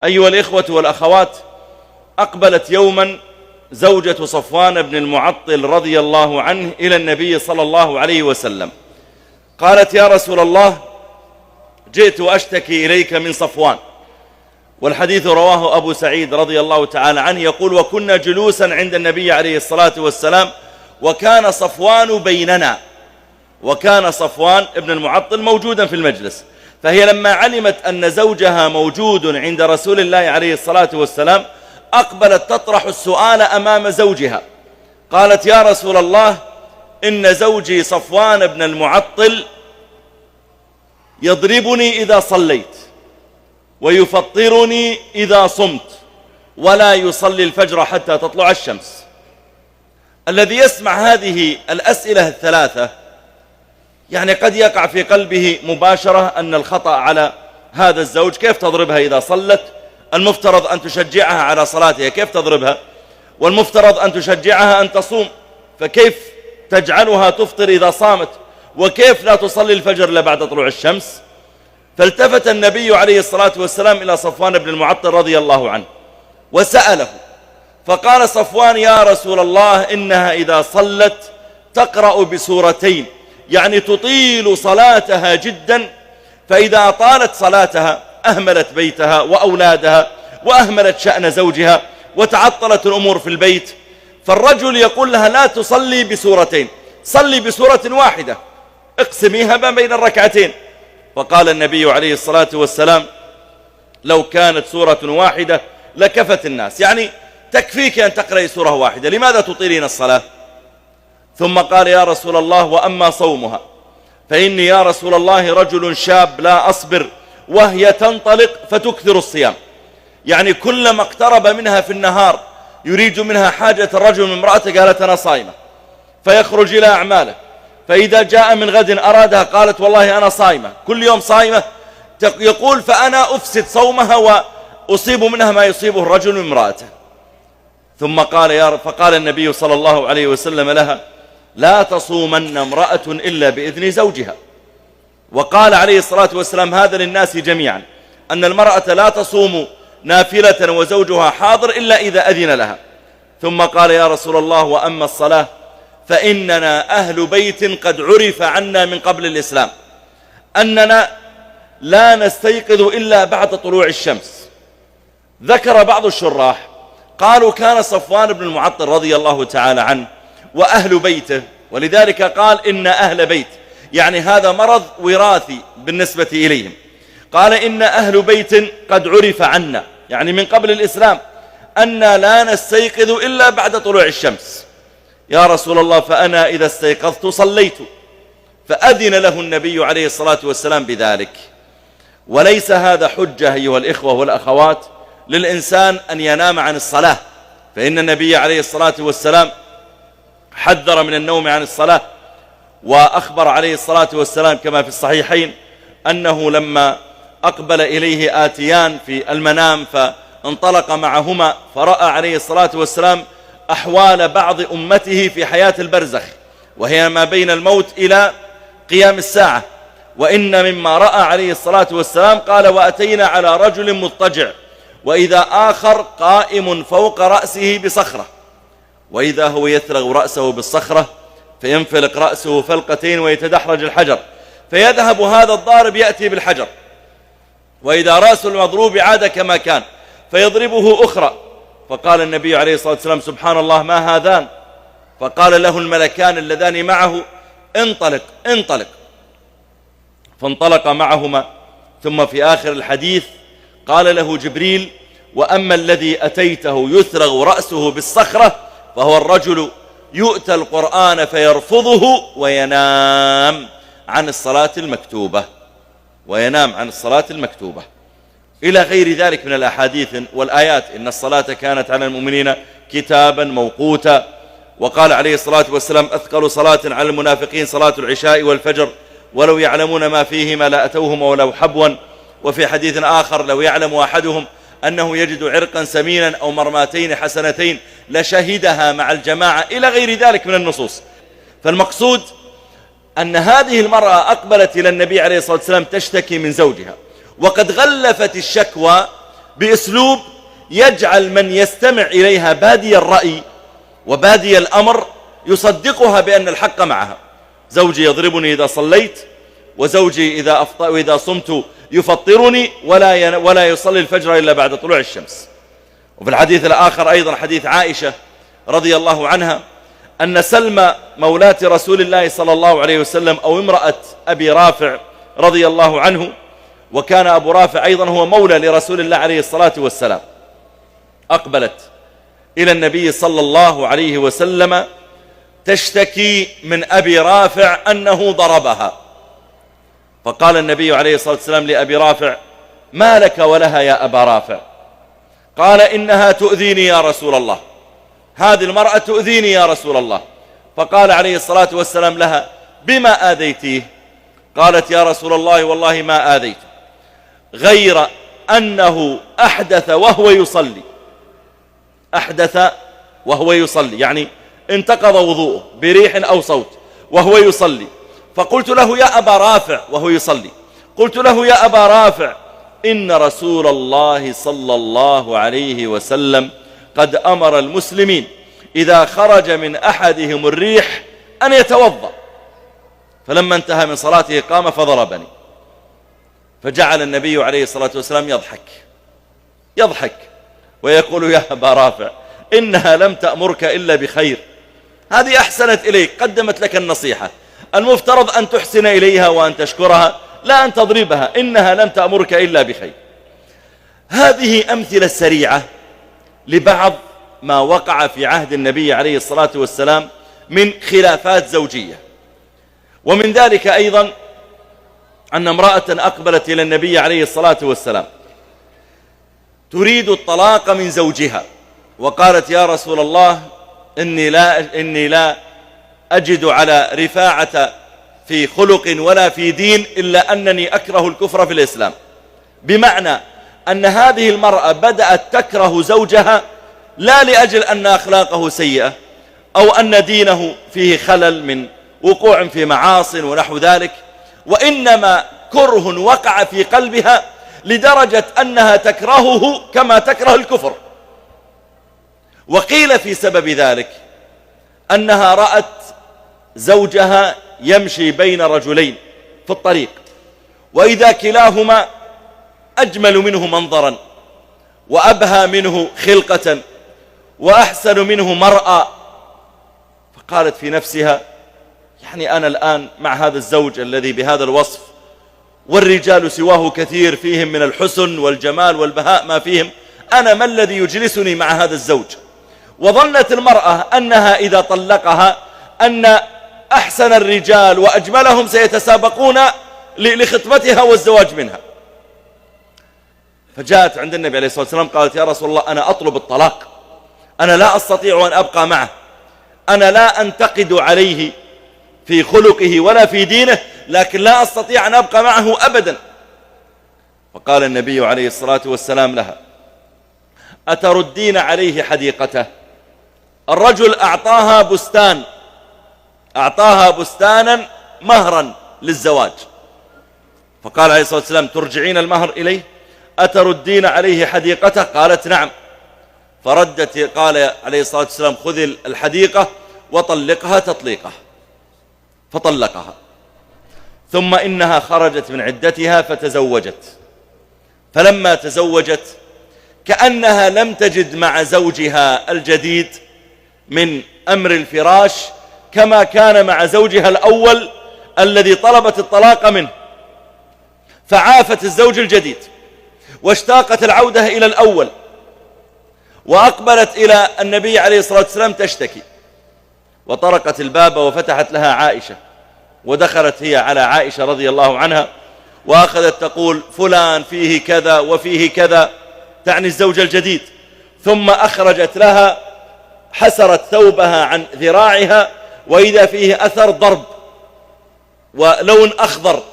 أيها الإخوة والأخوات، أقبلت يوما زوجة صفوان بن المعطل رضي الله عنه إلى النبي صلى الله عليه وسلم. قالت: يا رسول الله، جئت أشتكي إليك من صفوان. والحديث رواه أبو سعيد رضي الله تعالى عنه يقول: وكنا جلوسا عند النبي عليه الصلاة والسلام وكان صفوان بيننا، وكان صفوان ابن المعطل موجودا في المجلس. فهي لما علمت أن زوجها موجود عند رسول الله عليه الصلاة والسلام أقبلت تطرح السؤال أمام زوجها. قالت: يا رسول الله، إن زوجي صفوان بن المعطل يضربني إذا صليت ويفطرني إذا صمت ولا يصلي الفجر حتى تطلع الشمس. الذي يسمع هذه الأسئلة الثلاثة يعني قد يقع في قلبه مباشرة أن الخطأ على هذا الزوج. كيف تضربها إذا صلت؟ المفترض أن تشجعها على صلاتها، كيف تضربها؟ والمفترض أن تشجعها أن تصوم، فكيف تجعلها تفطر إذا صامت؟ وكيف لا تصلي الفجر إلا بعد طلوع الشمس؟ فالتفت النبي عليه الصلاة والسلام إلى صفوان بن المعطل رضي الله عنه وسأله، فقال صفوان: يا رسول الله، إنها إذا صلت تقرأ بسورتين، يعني تطيل صلاتها جدا، فإذا أطالت صلاتها أهملت بيتها وأولادها وأهملت شأن زوجها وتعطلت الأمور في البيت. فالرجل يقول لها: لا تصلي بسورتين، صلي بسورة واحدة، اقسميها ما بين الركعتين. فقال النبي عليه الصلاة والسلام: لو كانت سورة واحدة لكفت الناس، يعني تكفيك أن تقرأي سورة واحدة، لماذا تطيلين الصلاة؟ ثم قال: يا رسول الله، وأما صومها فإني يا رسول الله رجل شاب لا أصبر، وهي تنطلق فتكثر الصيام، يعني كلما اقترب منها في النهار يريد منها حاجة الرجل من امرأته قالت: أنا صائمة، فيخرج إلى أعماله، فإذا جاء من غد أرادها قالت: والله أنا صائمة، كل يوم صائمة. يقول: فأنا أفسد صومها وأصيب منها ما يصيبه الرجل من امرأته. ثم فقال النبي صلى الله عليه وسلم لها: لا تصومن امرأة إلا بإذن زوجها. وقال عليه الصلاة والسلام هذا للناس جميعا، أن المرأة لا تصوم نافلة وزوجها حاضر إلا إذا أذن لها. ثم قال: يا رسول الله، وأما الصلاة فإننا أهل بيت قد عرف عنا من قبل الإسلام أننا لا نستيقظ إلا بعد طلوع الشمس. ذكر بعض الشراح قالوا: كان صفوان بن المعطل رضي الله تعالى عنه وأهل بيته، ولذلك قال إن أهل بيت، يعني هذا مرض وراثي بالنسبة إليهم. قال: إن أهل بيت قد عرف عنا، يعني من قبل الإسلام، أن لا نستيقظ إلا بعد طلوع الشمس. يا رسول الله، فأنا إذا استيقظت صليت. فأذن له النبي عليه الصلاة والسلام بذلك. وليس هذا حجة أيها الإخوة والأخوات للإنسان أن ينام عن الصلاة، فإن النبي عليه الصلاة والسلام حذر من النوم عن الصلاة، وأخبر عليه الصلاة والسلام كما في الصحيحين أنه لما أقبل إليه آتيان في المنام فانطلق معهما، فرأى عليه الصلاة والسلام أحوال بعض أمته في حياة البرزخ، وهي ما بين الموت إلى قيام الساعة. وإن مما رأى عليه الصلاة والسلام قال: وأتينا على رجل مضطجع، وإذا آخر قائم فوق رأسه بصخرة، وإذا هو يثرغ رأسه بالصخرة فينفلق رأسه فلقتين ويتدحرج الحجر، فيذهب هذا الضارب يأتي بالحجر، وإذا رأس المضروب عاد كما كان فيضربه أخرى. فقال النبي عليه الصلاة والسلام: سبحان الله، ما هذان؟ فقال له الملكان اللذان معه: انطلق انطلق. فانطلق معهما. ثم في آخر الحديث قال له جبريل: وأما الذي أتيته يثرغ رأسه بالصخرة فهو الرجل يؤتى القرآن فيرفضه وينام عن الصلاة المكتوبة، وينام عن الصلاة المكتوبة، إلى غير ذلك من الأحاديث والآيات. إن الصلاة كانت على المؤمنين كتابا موقوتا. وقال عليه الصلاة والسلام: أثقل صلاة على المنافقين صلاة العشاء والفجر، ولو يعلمون ما فيهما لأتوهما ولو حبوا. وفي حديث آخر: لو يعلم أحدهم أنه يجد عرقا سمينا أو مرماتين حسنتين لشهدها مع الجماعة، إلى غير ذلك من النصوص. فالمقصود أن هذه المرأة أقبلت إلى النبي عليه الصلاة والسلام تشتكي من زوجها، وقد غلفت الشكوى بأسلوب يجعل من يستمع إليها بادي الرأي وبادي الأمر يصدقها بأن الحق معها. زوجي يضربني إذا صليت، وزوجي إذا صمت يفطرني، ولا يصلي الفجر إلا بعد طلوع الشمس. وفي الحديث الآخر أيضا حديث عائشة رضي الله عنها أن سلمى مولاة رسول الله صلى الله عليه وسلم أو امرأة أبي رافع رضي الله عنه، وكان أبو رافع أيضا هو مولى لرسول الله عليه الصلاة والسلام، أقبلت إلى النبي صلى الله عليه وسلم تشتكي من أبي رافع أنه ضربها. فقال النبي عليه الصلاة والسلام لأبي رافع: ما لك ولها يا أبا رافع؟ قال: إنها تؤذيني يا رسول الله، هذه المرأة تؤذيني يا رسول الله. فقال عليه الصلاة والسلام لها: بما آذيتيه؟ قالت: يا رسول الله والله ما آذيته، غير أنه أحدث وهو يصلي. أحدث وهو يصلي يعني انتقض وضوءه بريح أو صوت وهو يصلي. فقلت له: يا أبا رافع، وهو يصلي، قلت له: يا أبا رافع، إن رسول الله صلى الله عليه وسلم قد أمر المسلمين إذا خرج من أحدهم الريح أن يتوضأ. فلما انتهى من صلاته قام فضربني. فجعل النبي عليه الصلاة والسلام يضحك ويقول: يا أبا رافع، إنها لم تأمرك إلا بخير، هذه أحسنت إليك، قدمت لك النصيحة، المفترض أن تحسن إليها وأن تشكرها، لا أن تضربها، إنها لم تأمرك إلا بخير. هذه أمثلة سريعة لبعض ما وقع في عهد النبي عليه الصلاة والسلام من خلافات زوجية. ومن ذلك أيضا أن امرأة أقبلت إلى النبي عليه الصلاة والسلام تريد الطلاق من زوجها، وقالت: يا رسول الله، إني لا أجد على رفاعة في خلق ولا في دين إلا أنني أكره الكفر في الإسلام. بمعنى أن هذه المرأة بدأت تكره زوجها لا لأجل أن أخلاقه سيئة أو أن دينه فيه خلل من وقوع في معاصٍ ونحو ذلك، وإنما كره وقع في قلبها لدرجة أنها تكرهه كما تكره الكفر. وقيل في سبب ذلك أنها رأت زوجها يمشي بين رجلين في الطريق، وإذا كلاهما أجمل منه منظرا وأبهى منه خلقة وأحسن منه مرأة، فقالت في نفسها: يعني أنا الآن مع هذا الزوج الذي بهذا الوصف، والرجال سواه كثير فيهم من الحسن والجمال والبهاء ما فيهم، أنا ما الذي يجلسني مع هذا الزوج؟ وظنت المرأة أنها إذا طلقها أن أحسن الرجال وأجملهم سيتسابقون لخطبتها والزواج منها. فجاءت عند النبي عليه الصلاة والسلام قالت: يا رسول الله، أنا أطلب الطلاق، أنا لا أستطيع أن أبقى معه، أنا لا أنتقد عليه في خلقه ولا في دينه، لكن لا أستطيع أن أبقى معه أبدا. فقال النبي عليه الصلاة والسلام لها: أتردين عليه حديقته؟ الرجل أعطاها بستانا مهرا للزواج. فقال عليه الصلاة والسلام: ترجعين المهر إليه؟ أتردين عليه حديقته؟ قالت: نعم. فردت، قال عليه الصلاة والسلام: خذ الحديقة وطلقها تطليقه. فطلقها. ثم إنها خرجت من عدتها فتزوجت. فلما تزوجت كأنها لم تجد مع زوجها الجديد من أمر الفراش كما كان مع زوجها الأول الذي طلبت الطلاق منه، فعافت الزوج الجديد واشتاقت العودة إلى الأول، وأقبلت إلى النبي عليه الصلاة والسلام تشتكي، وطرقت الباب وفتحت لها عائشة، ودخلت هي على عائشة رضي الله عنها وأخذت تقول: فلان فيه كذا وفيه كذا، تعني الزوج الجديد. ثم أخرجت لها، حسرت ثوبها عن ذراعها وإذا فيه أثر ضرب ولون أخضر،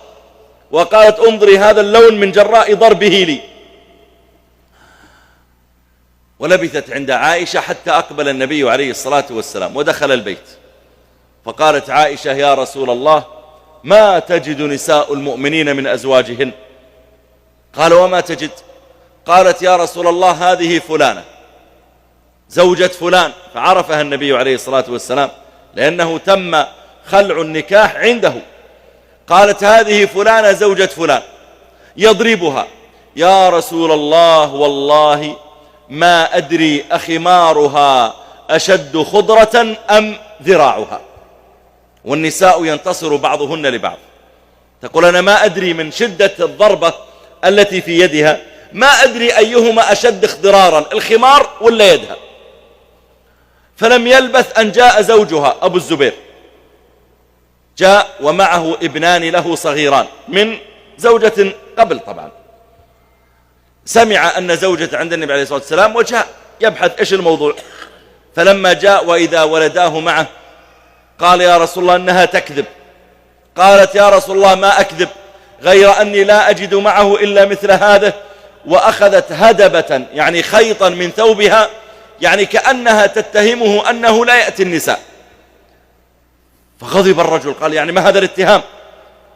وقالت: انظري هذا اللون من جراء ضربه لي. ولبثت عند عائشة حتى أقبل النبي عليه الصلاة والسلام ودخل البيت. فقالت عائشة: يا رسول الله، ما تجد نساء المؤمنين من أزواجهن؟ قال: وما تجد؟ قالت يا رسول الله هذه فلانة زوجة فلان، فعرفها النبي عليه الصلاة والسلام لأنه تم خلع النكاح عنده. قالت هذه فلانة زوجة فلان، يضربها. يا رسول الله والله ما أدري أخمارها أشد خضرة أم ذراعها. والنساء ينتصر بعضهن لبعض، تقول أنا ما أدري من شدة الضربة التي في يدها ما أدري أيهما أشد اخضرارا، الخمار ولا يدها. فلم يلبث أن جاء زوجها أبو الزبير، جاء ومعه ابنان له صغيران من زوجة قبل. طبعا سمع أن زوجة عند النبي عليه الصلاة والسلام وجاء يبحث إيش الموضوع. فلما جاء وإذا ولداه معه قال يا رسول الله إنها تكذب. قالت يا رسول الله ما أكذب، غير أني لا أجد معه إلا مثل هذا. وأخذت هدبة يعني خيطا من ثوبها، يعني كأنها تتهمه أنه لا يأتي النساء. فغضب الرجل قال يعني ما هذا الاتهام؟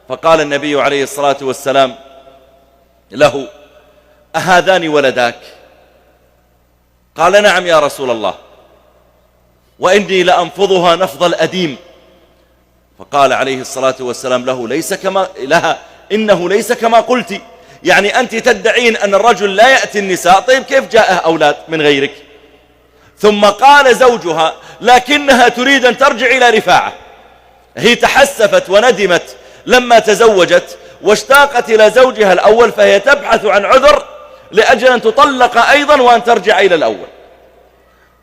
فقال النبي عليه الصلاة والسلام له أهذان ولداك؟ قال نعم يا رسول الله، وإني لأنفضها نفض الأديم. فقال عليه الصلاة والسلام له إنه ليس كما قلت، يعني أنت تدعين أن الرجل لا يأتي النساء، طيب كيف جاءه أولاد من غيرك؟ ثم قال زوجها لكنها تريد أن ترجع إلى رفاعة. هي تحسفت وندمت لما تزوجت واشتاقت إلى زوجها الأول، فهي تبحث عن عذر لأجل أن تطلق أيضا وأن ترجع إلى الأول.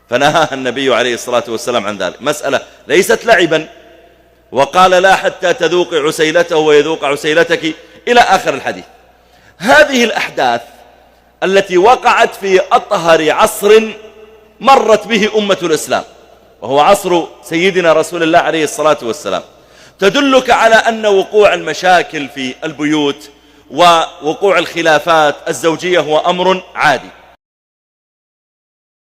فنهاها النبي عليه الصلاة والسلام عن ذلك، مسألة ليست لعبا. وقال لا حتى تذوق عسيلته ويذوق عسيلتك إلى آخر الحديث. هذه الأحداث التي وقعت في أطهر عصر مرت به أمة الإسلام، وهو عصر سيدنا رسول الله عليه الصلاة والسلام، تدلك على أن وقوع المشاكل في البيوت ووقوع الخلافات الزوجية هو أمر عادي.